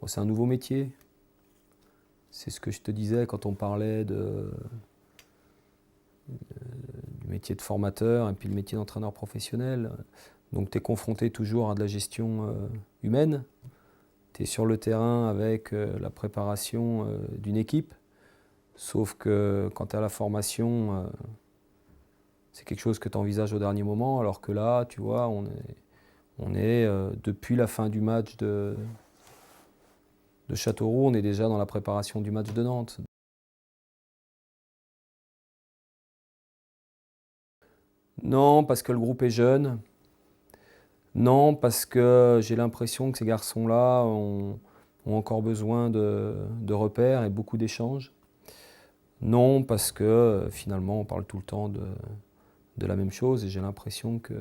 c'est un nouveau métier. C'est ce que je te disais quand on parlait du métier de formateur et puis le métier d'entraîneur professionnel. Donc tu es confronté toujours à de la gestion humaine. Tu es sur le terrain avec la préparation d'une équipe. Sauf que quand tu es à la formation, c'est quelque chose que tu envisages au dernier moment. Alors que là, tu vois, on est depuis la fin du match de Châteauroux, on est déjà dans la préparation du match de Nantes. Non, parce que le groupe est jeune. Non, parce que j'ai l'impression que ces garçons-là ont encore besoin de repères et beaucoup d'échanges. Non, parce que finalement, on parle tout le temps de la même chose et j'ai l'impression que,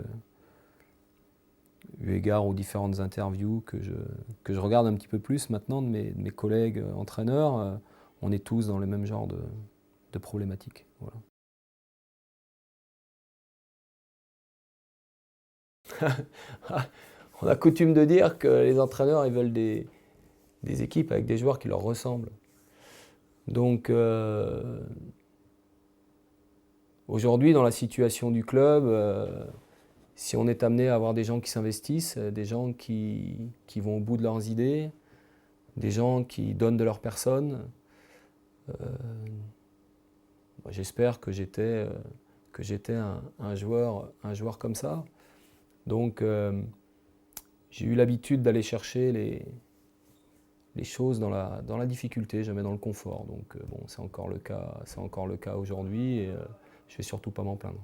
eu égard aux différentes interviews que je regarde un petit peu plus maintenant de mes collègues entraîneurs, on est tous dans le même genre de problématiques. Voilà. On a coutume de dire que les entraîneurs ils veulent des équipes avec des joueurs qui leur ressemblent. Donc aujourd'hui, dans la situation du club, si on est amené à avoir des gens qui s'investissent, des gens qui vont au bout de leurs idées, des gens qui donnent de leur personne, j'espère que j'étais un joueur comme ça. Donc j'ai eu l'habitude d'aller chercher les choses dans la difficulté, jamais dans le confort. Donc bon, c'est encore le cas aujourd'hui et je ne vais surtout pas m'en plaindre.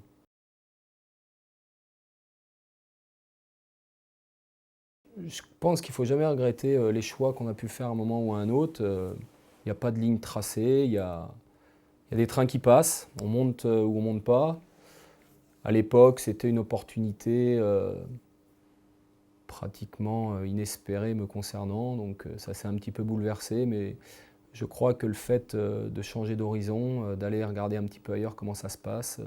Je pense qu'il ne faut jamais regretter les choix qu'on a pu faire à un moment ou à un autre. Il n'y a pas de ligne tracée, il y a des trains qui passent, on monte ou on ne monte pas. À l'époque, c'était une opportunité pratiquement inespérée me concernant, donc ça s'est un petit peu bouleversé, mais je crois que le fait de changer d'horizon, d'aller regarder un petit peu ailleurs comment ça se passe,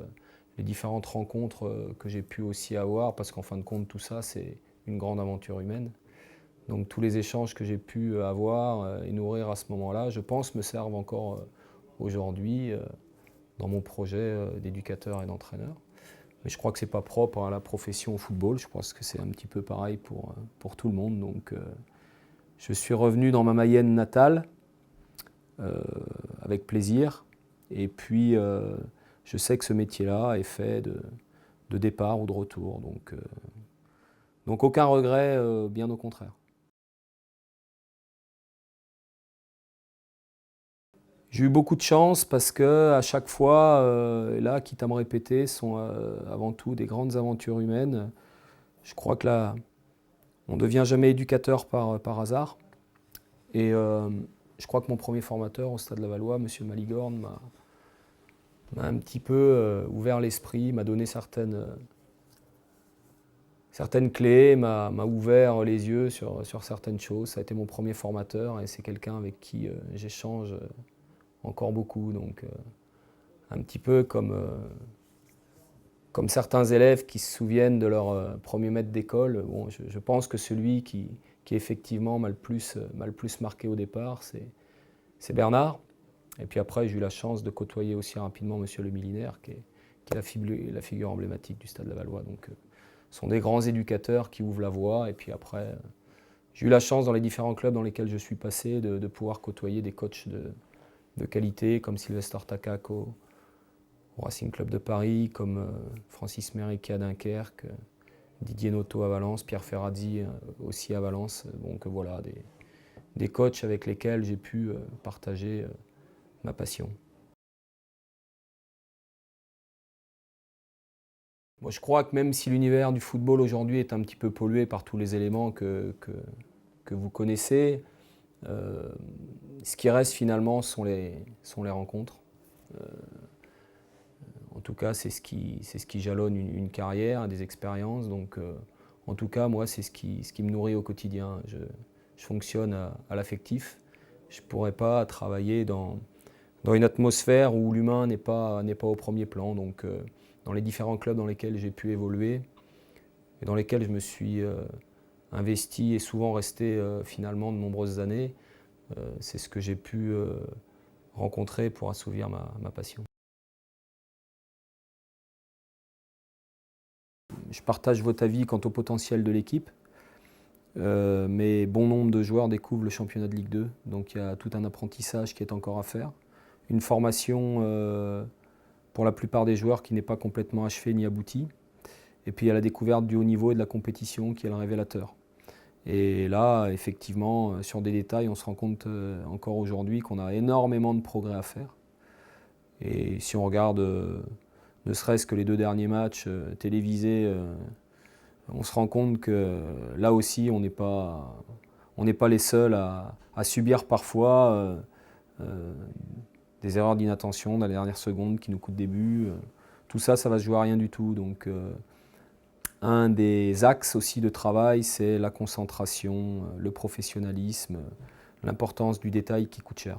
les différentes rencontres que j'ai pu aussi avoir, parce qu'en fin de compte, tout ça, c'est une grande aventure humaine. Donc tous les échanges que j'ai pu avoir et nourrir à ce moment-là, je pense, me servent encore aujourd'hui dans mon projet d'éducateur et d'entraîneur. Mais je crois que ce n'est pas propre à la profession au football, je pense que c'est un petit peu pareil pour tout le monde. Donc je suis revenu dans ma Mayenne natale avec plaisir. Et puis je sais que ce métier-là est fait de départ ou de retour. Donc aucun regret, bien au contraire. J'ai eu beaucoup de chance parce que à chaque fois, et là, quitte à me répéter, sont avant tout des grandes aventures humaines. Je crois que là, on ne devient jamais éducateur par hasard. Et je crois que mon premier formateur au Stade Lavallois, M. Maligorne, m'a un petit peu ouvert l'esprit, m'a donné certaines clés, m'a ouvert les yeux sur certaines choses. Ça a été mon premier formateur et c'est quelqu'un avec qui j'échange encore beaucoup. Donc un petit peu comme certains élèves qui se souviennent de leur premier maître d'école. Bon, je pense que celui qui effectivement m'a le plus marqué au départ, c'est Bernard. Et puis après, j'ai eu la chance de côtoyer aussi rapidement Monsieur le Millénaire, qui est la figure emblématique du Stade Lavallois. Donc, ce sont des grands éducateurs qui ouvrent la voie. Et puis après, j'ai eu la chance dans les différents clubs dans lesquels je suis passé de pouvoir côtoyer des coachs de qualité comme Sylvester Takak au Racing Club de Paris, comme Francis Mériquet à Dunkerque, Didier Noto à Valence, Pierre Ferrazzi aussi à Valence. Donc voilà, des coachs avec lesquels j'ai pu partager ma passion. Moi, je crois que même si l'univers du football aujourd'hui est un petit peu pollué par tous les éléments que vous connaissez, ce qui reste finalement sont les rencontres. En tout cas, c'est ce qui jalonne une carrière, des expériences. Donc, en tout cas, moi, c'est ce qui me nourrit au quotidien. Je fonctionne à l'affectif. Je ne pourrais pas travailler dans une atmosphère où l'humain n'est pas au premier plan. Donc, dans les différents clubs dans lesquels j'ai pu évoluer et dans lesquels je me suis investi et souvent resté finalement de nombreuses années, C'est ce que j'ai pu rencontrer pour assouvir ma passion. Je partage votre avis quant au potentiel de l'équipe, mais bon nombre de joueurs découvrent le championnat de Ligue 2, donc il y a tout un apprentissage qui est encore à faire. Une formation pour la plupart des joueurs qui n'est pas complètement achevée ni aboutie. Et puis il y a la découverte du haut niveau et de la compétition qui est le révélateur. Et là, effectivement, sur des détails, on se rend compte encore aujourd'hui qu'on a énormément de progrès à faire. Et si on regarde ne serait-ce que les 2 derniers matchs télévisés, on se rend compte que là aussi, on n'est pas les seuls à subir parfois des erreurs d'inattention dans les dernières secondes qui nous coûtent des buts. Tout ça, ça va se jouer à rien du tout. Donc, un des axes aussi de travail, c'est la concentration, le professionnalisme, l'importance du détail qui coûte cher.